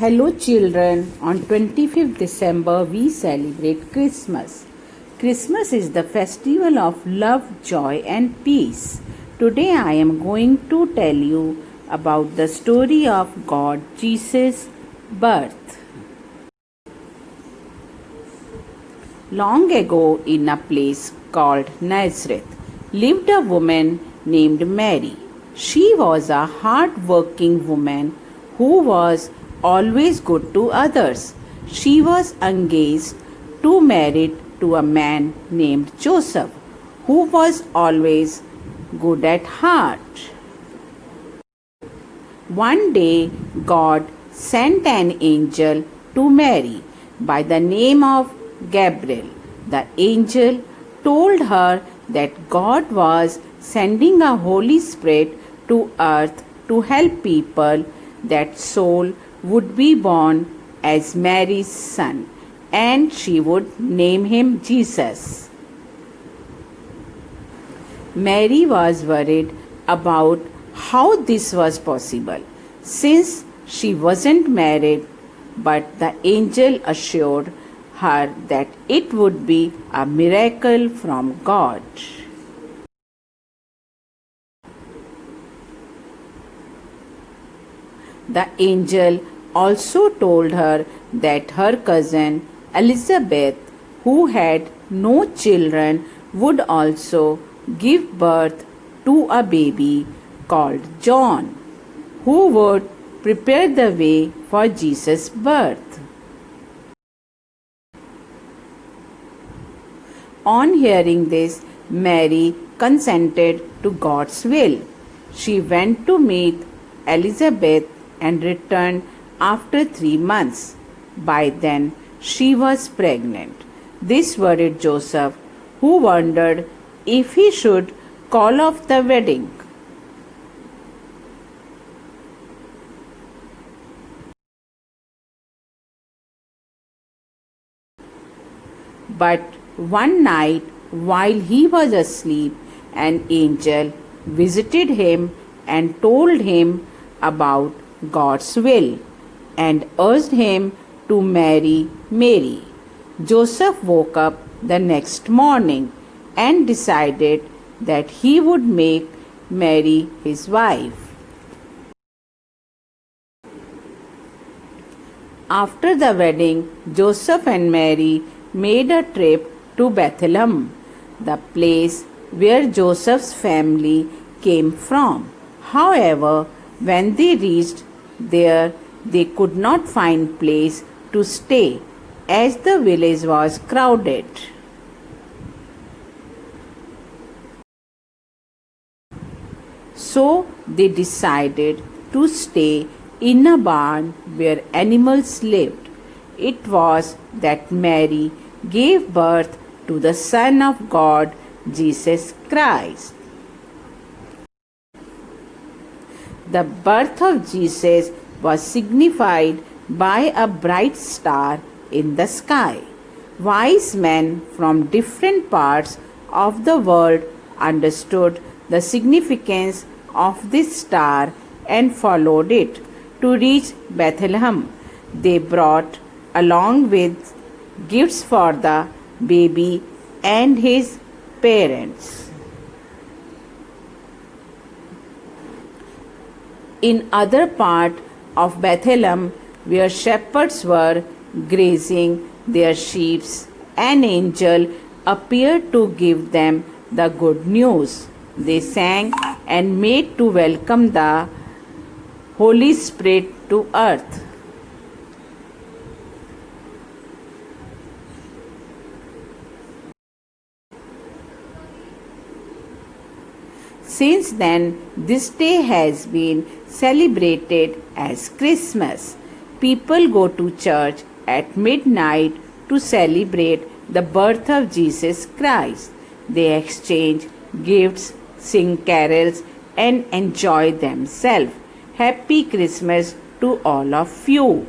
Hello children, on 25th December we celebrate Christmas. Christmas is the festival of love, joy and peace. Today I am going to tell you about the story of God Jesus' birth. Long ago in a place called Nazareth lived a woman named Mary. She was a hard-working woman who was always good to others. She was engaged to married to a man named Joseph, who was always good at heart. One day, God sent an angel to Mary by the name of Gabriel. The angel told her that God was sending a Holy Spirit to earth to help people. That soul would be born as Mary's son, and she would name him Jesus. Mary was worried about how this was possible, since she wasn't married, but the angel assured her that it would be a miracle from God. The angel also told her that her cousin Elizabeth, who had no children, would also give birth to a baby called John, who would prepare the way for Jesus' birth. On hearing this, Mary consented to God's will. She went to meet Elizabeth and returned after 3 months. By then, she was pregnant. This worried Joseph, who wondered if he should call off the wedding. But one night, while he was asleep, an angel visited him and told him about God's will and urged him to marry Mary. Joseph woke up the next morning and decided that he would make Mary his wife. After the wedding, Joseph and Mary made a trip to Bethlehem, the place where Joseph's family came from. However, when they reached there, they could not find place to stay as the village was crowded. So they decided to stay in a barn where animals lived. It was that Mary gave birth to the Son of God, Jesus Christ. The birth of Jesus was signified by a bright star in the sky. Wise men from different parts of the world understood the significance of this star and followed it to reach Bethlehem. They brought along with gifts for the baby and his parents. In other part of Bethlehem, where shepherds were grazing their sheep, an angel appeared to give them the good news. They sang and made to welcome the Holy Spirit to earth. Since then, this day has been celebrated as Christmas. People go to church at midnight to celebrate the birth of Jesus Christ. They exchange gifts, sing carols, and enjoy themselves. Happy Christmas to all of you.